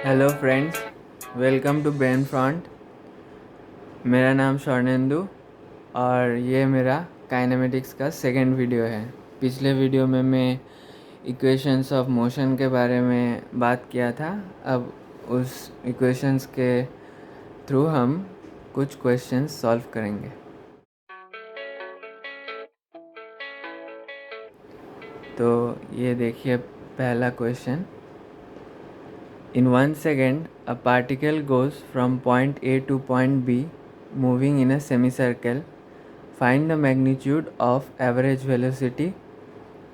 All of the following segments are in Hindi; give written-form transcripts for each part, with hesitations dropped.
Hello friends, welcome to Brain Front. मेरा नाम स्वर्णेंदु और ये मेरा काइनेमेटिक्स का सेकंड वीडियो है। पिछले वीडियो में मैं इक्वेशंस ऑफ मोशन के बारे में बात किया था। अब उस इक्वेशंस के थ्रू हम कुछ क्वेश्चंस सॉल्व करेंगे। तो ये देखिए पहला question. In 1 second, a particle goes from point A to point B, moving in a semicircle. Find the magnitude of average velocity.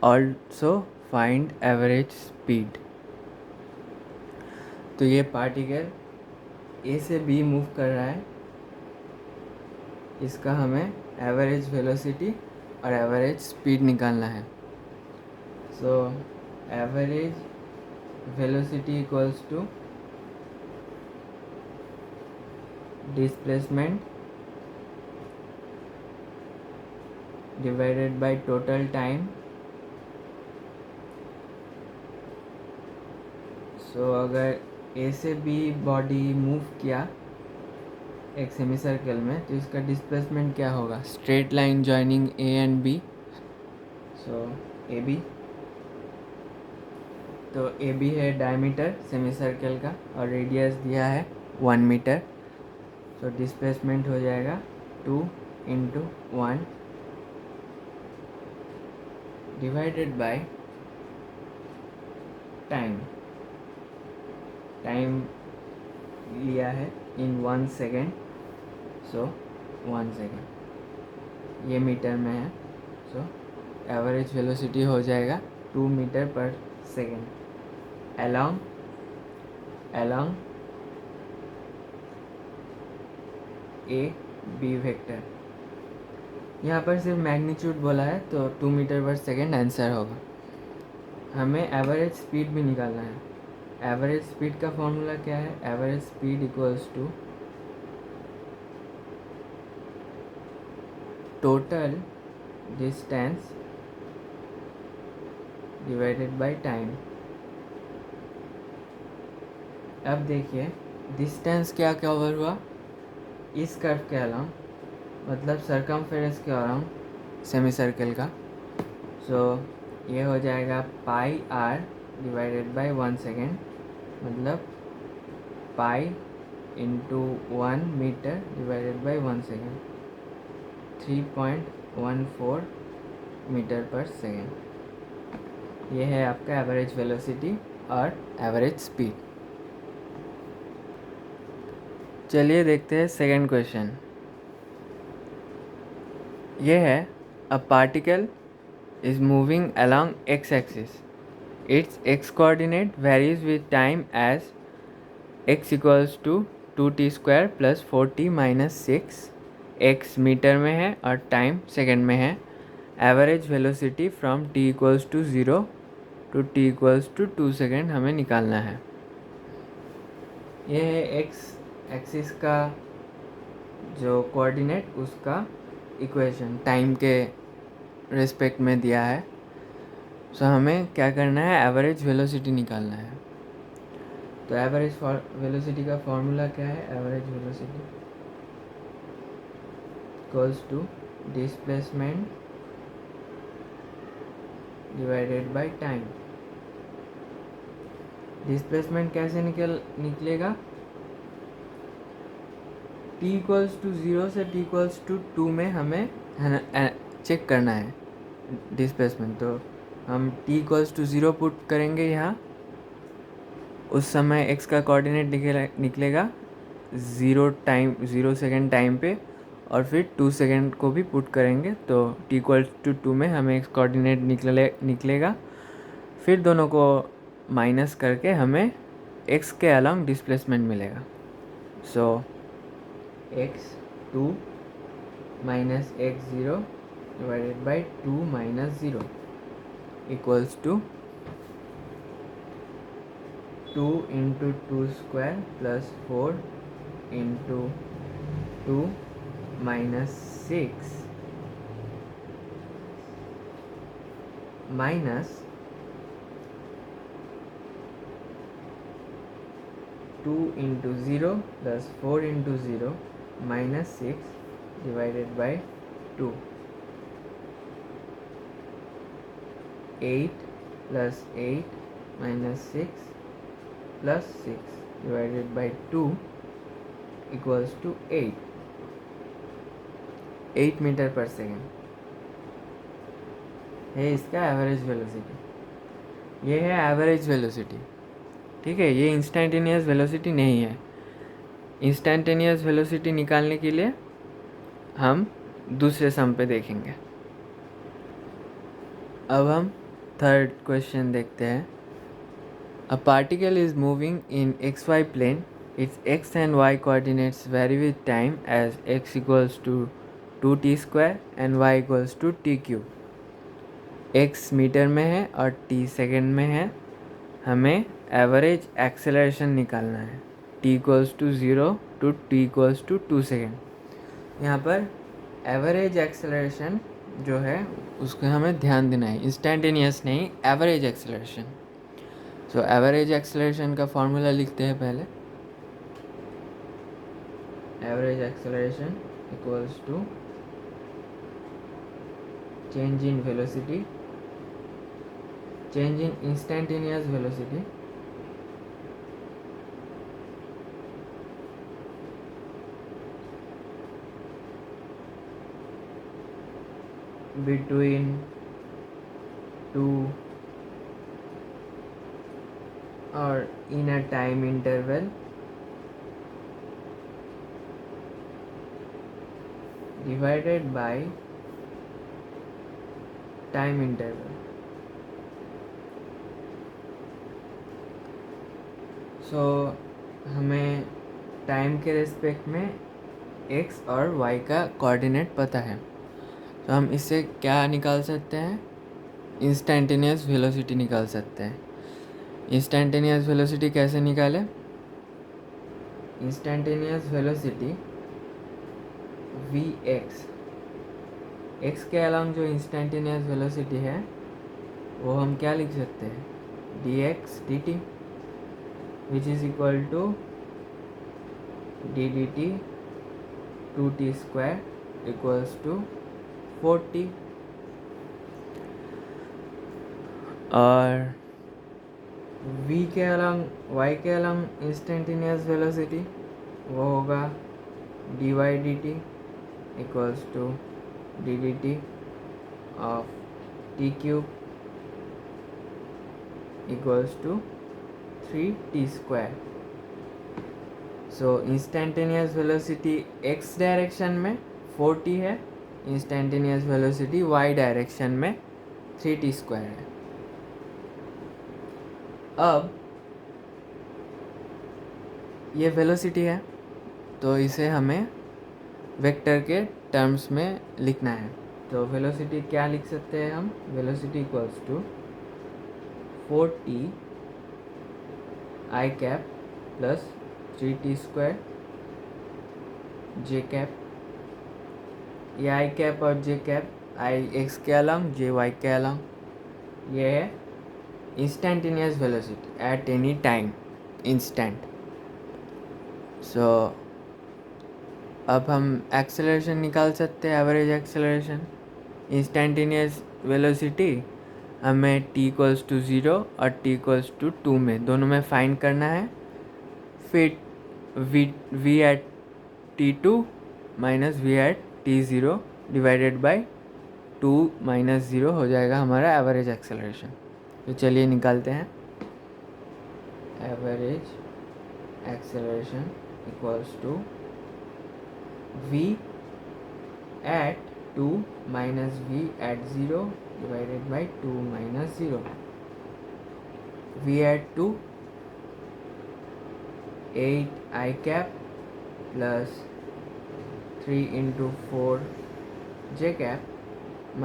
Also find average speed. तो ये पार्टिकल A से B मूव कर रहा है, इसका हमें एवरेज वेलोसिटी और एवरेज स्पीड निकालना है। So average velocity equals to displacement divided by total time. So अगर ए से बी बॉडी मूव किया एक सेमी सर्कल में तो इसका डिस्प्लेसमेंट क्या होगा? Straight line joining A and B, so A B. तो ए बी है डायमीटर सेमी सर्कल का और रेडियस दिया है 1 मीटर। सो डिस्प्लेसमेंट हो जाएगा 2 into 1 divided by time. Time लिया है इन 1 सेकेंड, सो 1 सेकेंड ये मीटर में है। सो एवरेज वेलोसिटी हो जाएगा 2 मीटर पर second along A B vector. यहाँ पर सिर्फ मैग्नीट्यूड बोला है तो 2 मीटर पर सेकेंड आंसर होगा। हमें एवरेज स्पीड भी निकालना है। एवरेज स्पीड का फॉर्मूला क्या है? Average speed equals to total distance divided by time. अब देखिए डिस्टेंस क्या कवर हुआ? इस कर्व के अलाउंग, मतलब सरकमफेरेंस के अराउंड सेमी सर्कल का। सो ये हो जाएगा pi R divided by 1 second, मतलब pi into 1 metre divided by 1 second, 3.14 metre पर सेकेंड। ये है आपका एवरेज वेलोसिटी और एवरेज स्पीड। चलिए देखते हैं सेकेंड क्वेश्चन। ये है a particle is moving along x-axis. Its x-coordinate varies with time as x equals to 2t square plus 4t minus 6। x metre में है और टाइम सेकेंड में है। Average velocity from t equals to 0 to t equals to 2 second हमें निकालना है। यह है x एक्सिस का जो कोऑर्डिनेट, उसका इक्वेशन टाइम के रिस्पेक्ट में दिया है। सो हमें क्या करना है? एवरेज वेलोसिटी निकालना है। तो एवरेज वेलोसिटी का फॉर्मूला क्या है? Average velocity equals to displacement divided by time. Displacement कैसे निकलेगा? t इक्वल्स टू 0 से t इक्वल्स टू 2 में हमें चेक करना है डिस्प्लेसमेंट। तो हम t इक्वल्स टू 0 पुट करेंगे यहाँ, उस समय x का कोऑर्डिनेट निकलेगा 0 सेकेंड टाइम पे, और फिर 2 सेकेंड को भी पुट करेंगे तो t इक्वल्स टू 2 में हमें x कोऑर्डिनेट निकलेगा। फिर दोनों को माइनस करके हमें x के अलोंग डिस्प्लेसमेंट मिलेगा। So x2 minus x0 divided by 2 minus 0 equals to 2 into 2 square plus 4 into 2 minus 6 minus 2 into 0 plus 4 into 0 minus 6 divided by 2. 8 plus 8 minus 6 plus 6 divided by 2 equals to 8 metre पर सेकेंड है इसका एवरेज वेलोसिटी। ये है एवरेज वेलोसिटी, ठीक है। ये इंस्टेंटेनियस वेलोसिटी नहीं है। इंस्टेंटेनियस वेलोसिटी निकालने के लिए हम दूसरे सम पे देखेंगे। अब हम थर्ड क्वेश्चन देखते हैं। A particle is moving in XY plane, its x and y coordinates vary with time as x equals to 2t square and y equals to t cube। x metre में है और t सेकेंड में है। हमें एवरेज एक्सेलरेशन निकालना है t equals to 0 to t equals to 2 second. यहाँ पर एवरेज एक्सेलरेशन जो है उसको हमें ध्यान देना है, इंस्टेंटेनियस नहीं, average acceleration. So average acceleration का फॉर्मूला लिखते हैं पहले। Average acceleration equals to change in velocity, change in instantaneous velocity between two or in a time interval divided by time interval। सो हमें टाइम के रिस्पेक्ट में x और y का कोऑर्डिनेट पता है, तो हम इससे क्या निकाल सकते हैं, इंस्टेंटेनियस वेलोसिटी निकाल सकते हैं। इंस्टेंटेनियस वेलोसिटी कैसे निकालें? इंस्टेंटेनियस वेलोसिटी vx, x के अलावा जो इंस्टेंटेनियस वेलोसिटी है वो हम क्या लिख सकते हैं, dx dt, which is equal to d dt 2t square equals to 4t। और v के अलावा y के अलावा इंस्टेंटेनियस वेलोसिटी वो होगा dy dt equals to d dt of t cube equals to 3t square। So instantaneous velocity x direction में 4t है, इंस्टेंटेनियस वेलोसिटी y डायरेक्शन में 3t स्क्वायर है। अब ये वेलोसिटी है तो इसे हमें वेक्टर के टर्म्स में लिखना है। तो वेलोसिटी क्या लिख सकते हैं हम, velocity equals to 4t i cap plus 3t square j cap. ये i कैप और j कैप, i x के अलॉन्ग, j y के अलॉन्ग, ये है instantaneous velocity at any time, instant. So अब हम एक्सेलरेशन निकाल सकते हैं, एवरेज एक्सेलरेशन। इंस्टेंटेनियस वेलोसिटी हमें t इक्वल्स टू 0 और t इक्वल्स टू 2 में, दोनों में फाइंड करना है। फिर v at t2 minus v at t0 divided by 2 minus 0 हो जाएगा हमारा एवरेज एक्सेलरेशन। तो चलिए निकालते हैं। Average acceleration equals to v at 2 minus v at 0 divided by 2 minus 0। v at 2 8 I cap plus 3 into 4 j cap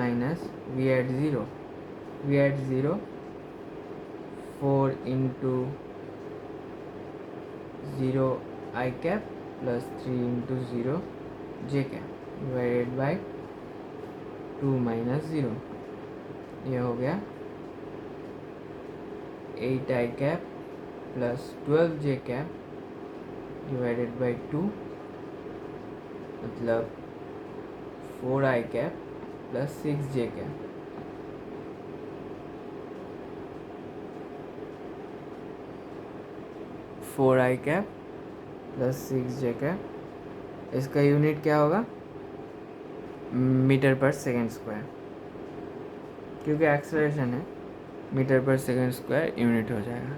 minus v at 0, v at 0 4 into 0 I cap plus 3 into 0 j cap divided by 2 minus 0। ये हो गया 8 I cap plus 12 j cap divided by 2 मतलब 4i cap plus 6j cap. Four I cap plus 6j cap, इसका यूनिट क्या होगा? मीटर पर सेकेंड स्क्वायर, क्योंकि एक्सेलरेशन है, मीटर पर सेकेंड स्क्वायर यूनिट हो जाएगा।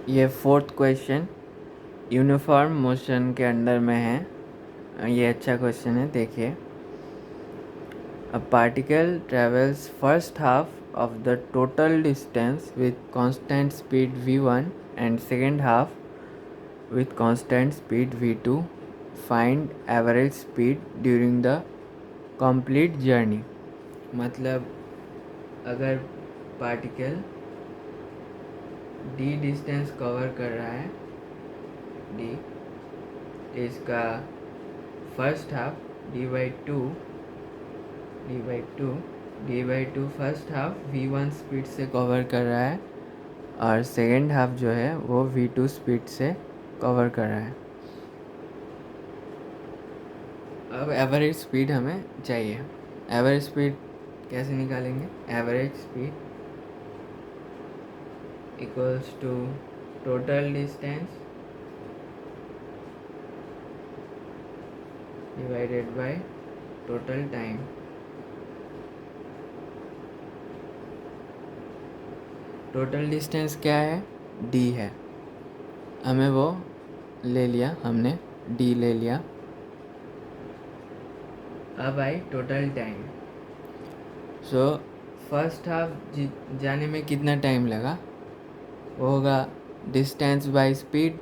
ये फोर्थ क्वेश्चन यूनिफॉर्म मोशन के अंडर में है। ये अच्छा क्वेश्चन है, देखिए। A particle travels first half of the total distance with constant speed v1 and second half with constant speed v2. Find average speed during the complete journey। मतलब अगर पार्टिकल d डिस्टेंस कवर कर रहा है, d, इसका first half d/2 first half v1 speed से कवर कर रहा है और सेकेंड हाफ जो है वो v2 स्पीड से कवर कर रहा है। अब एवरेज स्पीड हमें चाहिए। एवरेज स्पीड कैसे निकालेंगे? Average speed equals to total distance divided by total time. Total distance क्या है? d है, हमें वो ले लिया, हमने d ले लिया। अब आई total time. So first half जाने में कितना टाइम लगा? वो होगा डिस्टेंस बाय स्पीड।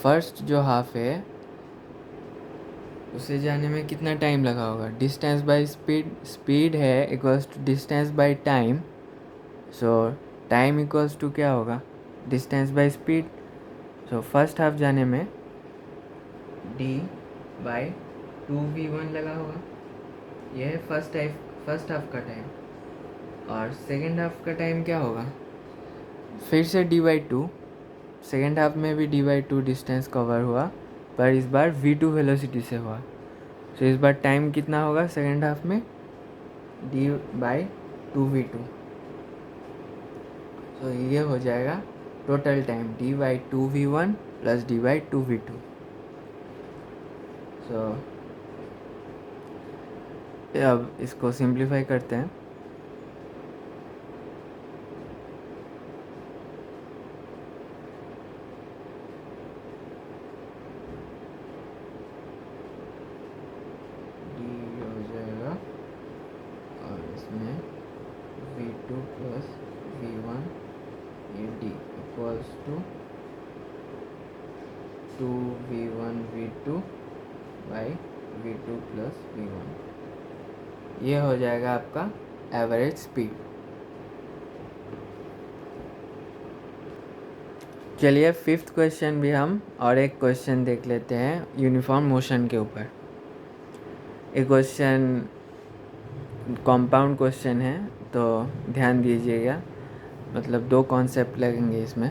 फर्स्ट जो हाफ है उसे जाने में कितना टाइम लगा होगा? डिस्टेंस बाय स्पीड, स्पीड है equals to distance by time. So time equals to क्या होगा? Distance by speed. So first half जाने में d/2v1 लगा होगा। यह है फर्स्ट हाफ का टाइम। और सेकेंड हाफ का टाइम क्या होगा? फिर से d/2, सेकेंड हाफ में भी d/2 डिस्टेंस कवर हुआ, पर इस बार v2 वेलोसिटी से हुआ। तो इस बार टाइम कितना होगा सेकेंड हाफ में? d/2v2। तो ये हो जाएगा total time d/2v1 plus d/2v2। सो अब इसको सिंप्लीफाई करते हैं। d हो जाएगा और इसमें v2 प्लस v1 ये d equals to 2v1v2 by v2 plus v1। ये हो जाएगा आपका एवरेज स्पीड। चलिए फिफ्थ क्वेश्चन भी हम और एक क्वेश्चन देख लेते हैं यूनिफॉर्म मोशन के ऊपर। एक क्वेश्चन कॉम्पाउंड क्वेश्चन है, तो ध्यान दीजिएगा, मतलब दो कॉन्सेप्ट लगेंगे इसमें।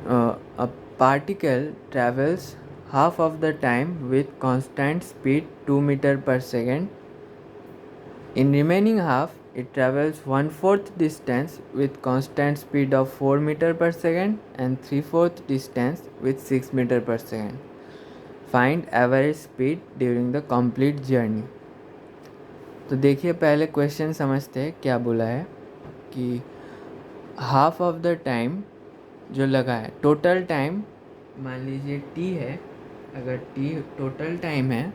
अ particle travels half of the time with constant speed 2 meter per second. In remaining half, it travels 1/4 distance with constant speed of 4 meter per second and 3/4 distance with 6 meter per second. Find average speed during the complete journey. तो देखिए पहले क्वेश्चन समझते हैं क्या बोला है कि हाफ ऑफ द टाइम जो लगा है, टोटल टाइम मान लीजिए t है, अगर t टोटल टाइम है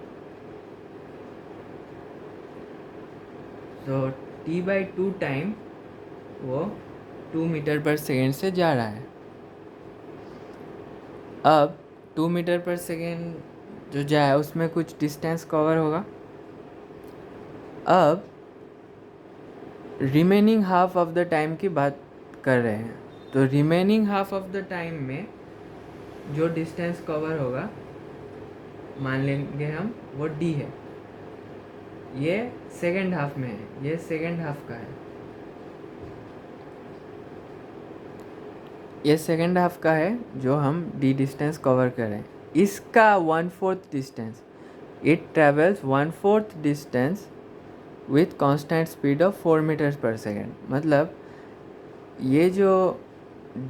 तो t/2 टाइम वो 2 मीटर पर सेकेंड से जा रहा है। अब 2 मीटर पर सेकेंड जो जाए उसमें कुछ डिस्टेंस कवर होगा। अब remaining half of the time की बात कर रहे हैं, तो remaining half of the time में जो डिस्टेंस कवर होगा मान लेंगे हम वो d है। ये सेकेंड हाफ में है, ये सेकेंड हाफ का है। ये सेकेंड हाफ का है जो हम डी डिस्टेंस कवर कर रहे हैं। इसका 1/4 distance, it travels 1/4 distance with constant speed of 4 metres पर सेकेंड। मतलब ये जो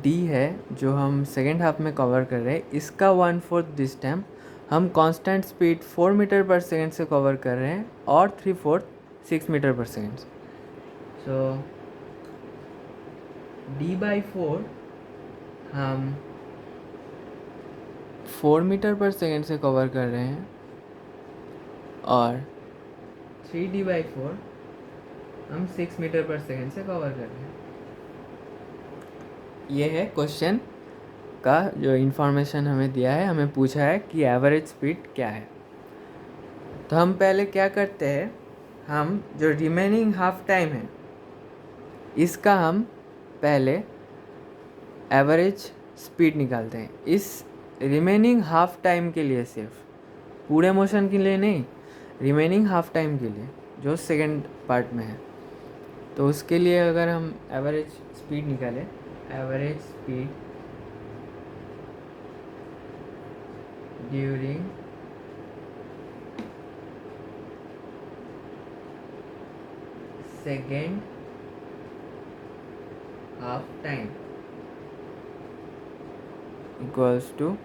डी है जो हम सेकेंड हाफ में कवर कर रहे हैं, इसका 1/4 डिस्टेंस हम कांस्टेंट स्पीड 4 मीटर पर सेकेंड से कवर कर रहे हैं और 3/4 6 मीटर पर सेकेंड। सो D/4 हम 4 मीटर पर सेकेंड से कवर कर रहे हैं और 3D/4 हम 6 मीटर पर सेकेंड से कवर कर रहे हैं। ये है क्वेश्चन का जो इन्फॉर्मेशन हमें दिया है। हमें पूछा है कि एवरेज स्पीड क्या है। तो हम पहले क्या करते हैं, हम जो रिमेनिंग हाफ टाइम है इसका हम पहले एवरेज स्पीड निकालते हैं। इस रिमेनिंग हाफ टाइम के लिए, सिर्फ पूरे मोशन के लिए नहीं, रिमेनिंग हाफ टाइम के लिए जो सेकेंड पार्ट में है। तो उसके लिए अगर हम एवरेज स्पीड निकालें, average speed during second half time equals to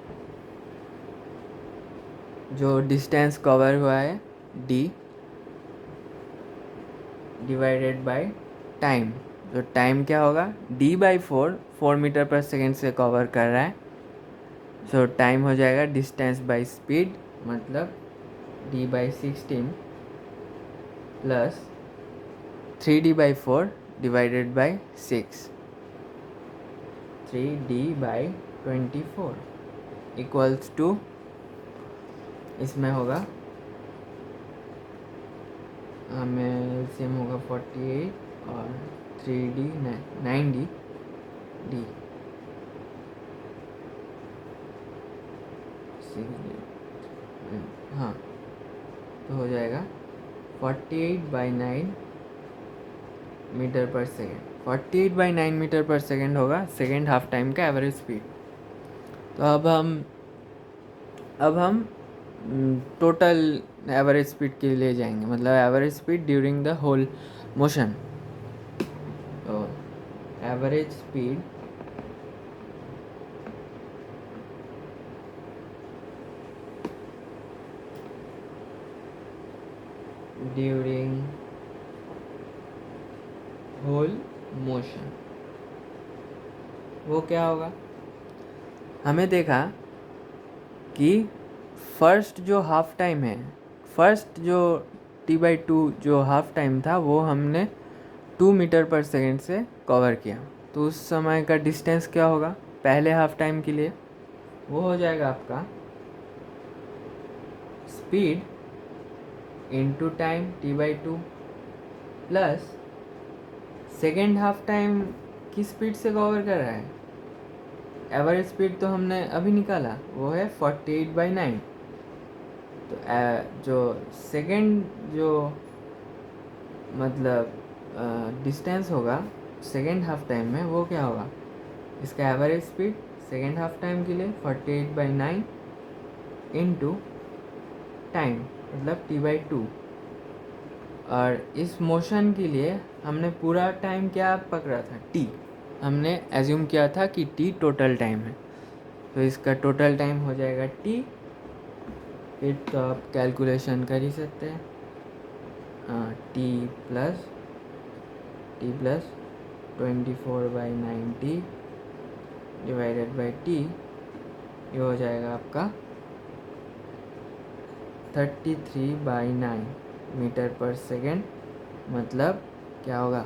जो डिस्टेंस कवर हुआ है d डिवाइडेड बाय टाइम। जो टाइम क्या होगा, D/4 4 मीटर पर सेकेंड से कवर कर रहा है। सो टाइम हो जाएगा डिस्टेंस बाय स्पीड, मतलब D/16 plus 3D/4 divided by 6, 3D/24 equals to, इसमें होगा हमें सेम होगा 48 और 3D 9D D 6D, हाँ, तो हो जाएगा 48/9 मीटर पर सेकेंड। 48/9 मीटर पर सेकेंड होगा सेकेंड हाफ टाइम का एवरेज स्पीड। तो अब हम टोटल एवरेज स्पीड के लिए जाएंगे, मतलब average speed during the whole motion. तो average speed during whole motion वो क्या होगा। हमें देखा कि फर्स्ट जो हाफ टाइम है, फर्स्ट जो T/2 जो हाफ टाइम था वो हमने 2 मीटर पर सेकेंड से कवर किया। तो उस समय का डिस्टेंस क्या होगा पहले हाफ टाइम के लिए, वो हो जाएगा आपका speed into time T/2 plus second half time किस स्पीड से कवर कर रहा है। एवरेज स्पीड तो हमने अभी निकाला, वो है 48/9। तो जो सेकेंड जो मतलब डिस्टेंस होगा सेकेंड हाफ टाइम में, वो क्या होगा, इसका average speed second half time के लिए 48/9 इनटू टाइम, मतलब T/2। और इस मोशन के लिए हमने पूरा टाइम क्या पकड़ा था, T। हमने एज्यूम किया था कि T टोटल टाइम है। तो इसका टोटल टाइम हो जाएगा T। फिर तो आप कैलकुलेशन कर ही सकते हैं। T plus 24/90 divided by T, ये हो जाएगा आपका 33/9 मीटर पर सेकेंड। मतलब क्या होगा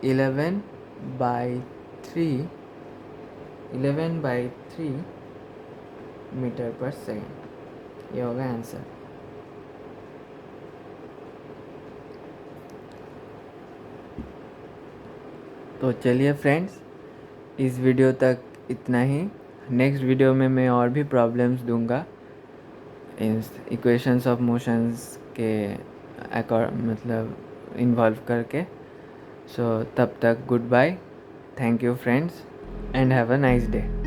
11/3 मीटर पर सेकेंड, ये होगा आंसर। तो चलिए फ्रेंड्स, इस वीडियो तक इतना ही। नेक्स्ट वीडियो में मैं और भी प्रॉब्लम्स दूंगा इस इक्वेशंस ऑफ मोशंस के मतलब इन्वॉल्व करके। सो तब तक goodbye, thank you friends. and have a nice day.